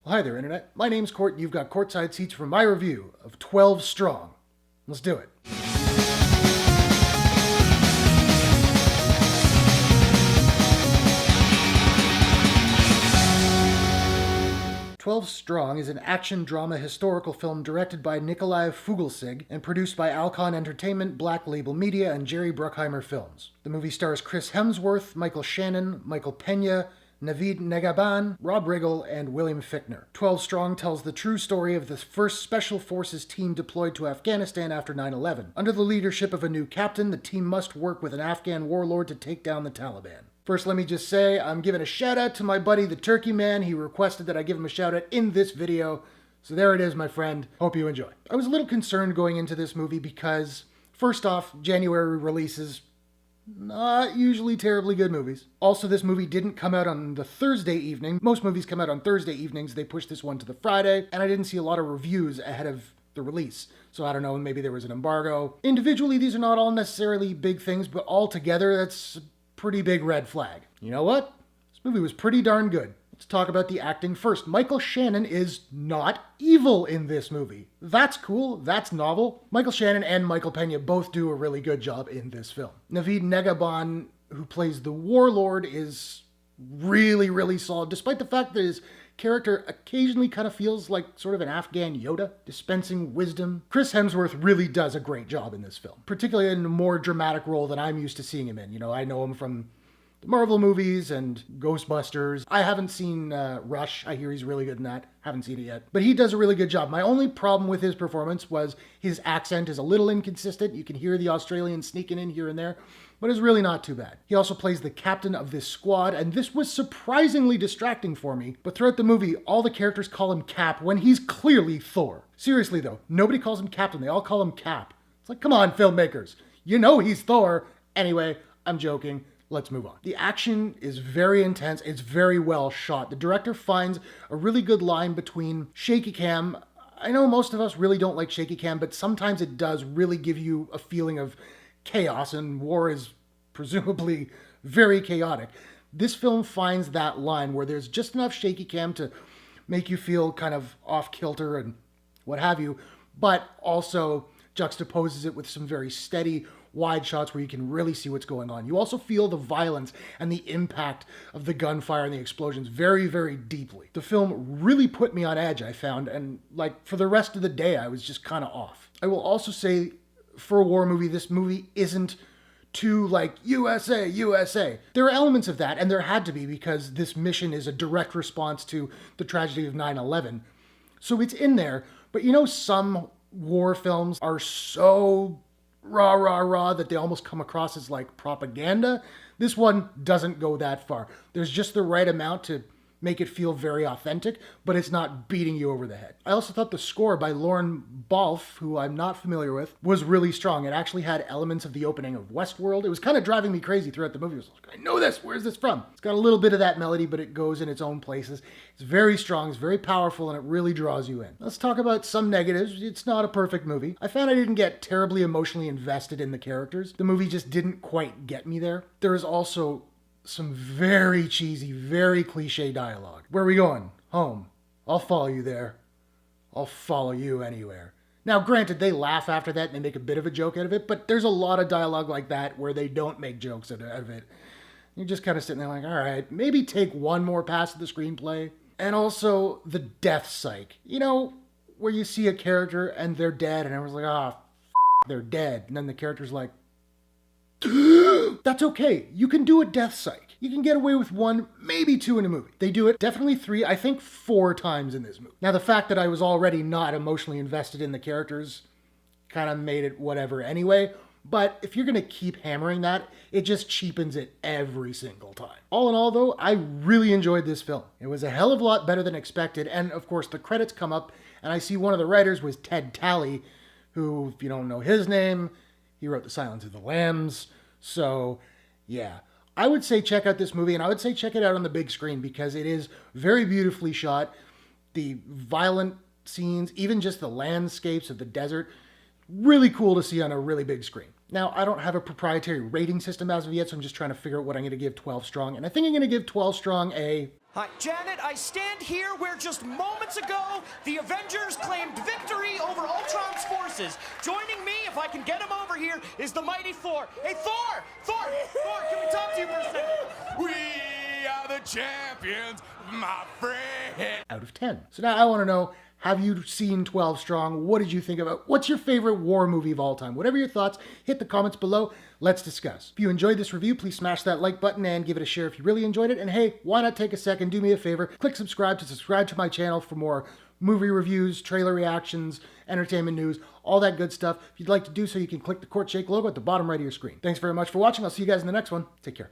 Well, hi there, Internet. My name's Court, and you've got courtside seats for my review of 12 Strong. Let's do it. 12 Strong is an action drama historical film directed by Nicolai Fuglsig and produced by Alcon Entertainment, Black Label Media, and Jerry Bruckheimer Films. The movie stars Chris Hemsworth, Shannon, Pena, Navid Negahban, Rob Riggle, and William Fichtner. 12 Strong tells the true story of the first Special Forces team deployed to Afghanistan after 9/11. Under the leadership of a new captain, the team must work with an Afghan warlord to take down the Taliban. First, let me just say, I'm giving a shout out to my buddy, the Turkey Man. He requested that I give him a shout out in this video. So there it is, my friend. Hope you enjoy. I was a little concerned going into this movie because, first off, January releases, not usually terribly good movies. Also, this movie didn't come out on the Thursday evening. Most movies come out on Thursday evenings. They pushed this one to the Friday, and I didn't see a lot of reviews ahead of the release. So I don't know, maybe there was an embargo. Individually, these are not all necessarily big things, but all together, that's pretty big red flag. You know what? This movie was pretty darn good. Let's talk about the acting first. Shannon is not evil in this movie. That's cool. That's novel. Shannon and Pena both do a really good job in this film. Navid Negahban, who plays the warlord, is really, really solid, despite the fact that his character occasionally kind of feels like sort of an Afghan Yoda, dispensing wisdom. Chris Hemsworth really does a great job in this film, particularly in a more dramatic role than I'm used to seeing him in. You know, I know him from the Marvel movies and Ghostbusters. I haven't seen Rush. I hear he's really good in that. Haven't seen it yet. But he does a really good job. My only problem with his performance was his accent is a little inconsistent. You can hear the Australian sneaking in here and there, but it's really not too bad. He also plays the captain of this squad, and this was surprisingly distracting for me. But throughout the movie, all the characters call him Cap when he's clearly Thor. Seriously though, nobody calls him Captain. They all call him Cap. It's like, come on, filmmakers. You know he's Thor. Anyway, I'm joking. Let's move on. The action is very intense. It's very well shot. The director finds a really good line between shaky cam. I know most of us really don't like shaky cam, but sometimes it does really give you a feeling of chaos, and war is presumably very chaotic. This film finds that line where there's just enough shaky cam to make you feel kind of off kilter and what have you, but also juxtaposes it with some very steady wide shots where you can really see what's going on. You also feel the violence and the impact of the gunfire and the explosions very, very deeply. The film really put me on edge, I found, and like for the rest of the day, I was just kind of off. I will also say, for a war movie, this movie isn't too like USA, USA. There are elements of that, and there had to be because this mission is a direct response to the tragedy of 9/11. So it's in there, but you know, some war films are so rah, rah, rah that they almost come across as like propaganda. This one doesn't go that far. There's just the right amount to make it feel very authentic, but it's not beating you over the head. I also thought the score by Lauren Balfe, who I'm not familiar with, was really strong. It actually had elements of the opening of Westworld. It was kind of driving me crazy throughout the movie. I was like, I know this, where's this from? It's got a little bit of that melody, but it goes in its own places. It's very strong, it's very powerful, and it really draws you in. Let's talk about some negatives. It's not a perfect movie. I found I didn't get terribly emotionally invested in the characters. The movie just didn't quite get me there. There is also some very cheesy, very cliche dialogue. Where are we going? Home. I'll follow you there. I'll follow you anywhere. Now, granted, they laugh after that and they make a bit of a joke out of it, but there's a lot of dialogue like that where they don't make jokes out of it. You're just kind of sitting there like, all right, maybe take one more pass at the screenplay. And also the death psych. You know, where you see a character and they're dead and everyone's like, ah, they're dead. And then the character's like, that's okay. You can do a death psych. You can get away with one, maybe two in a movie. They do it definitely 3, I think 4 times in this movie. Now, the fact that I was already not emotionally invested in the characters kind of made it whatever anyway. But if you're going to keep hammering that, it just cheapens it every single time. All in all, though, I really enjoyed this film. It was a hell of a lot better than expected. And of course, the credits come up and I see one of the writers was Ted Talley, who, if you don't know his name, he wrote The Silence of the Lambs. So, yeah. I would say check out this movie, and I would say check it out on the big screen because it is very beautifully shot. The violent scenes, even just the landscapes of the desert, really cool to see on a really big screen. Now, I don't have a proprietary rating system as of yet, so I'm just trying to figure out what I'm going to give 12 Strong. And I think I'm going to give 12 Strong a Hi, Janet, I stand here where just moments ago the Avengers claimed victory over Ultron's forces. Joining me, if I can get him over here, is the mighty Thor. Hey, Thor! Thor, can we talk to you for a second? We are the champions, my friend. Out of 10. So now I want to know, have you seen 12 Strong? What did you think about it? What's your favorite war movie of all time? Whatever your thoughts, hit the comments below. Let's discuss. If you enjoyed this review, please smash that like button and give it a share if you really enjoyed it. And hey, why not take a second, do me a favor, click subscribe to my channel for more movie reviews, trailer reactions, entertainment news, all that good stuff. If you'd like to do so, you can click the Courtshake logo at the bottom right of your screen. Thanks very much for watching. I'll see you guys in the next one. Take care.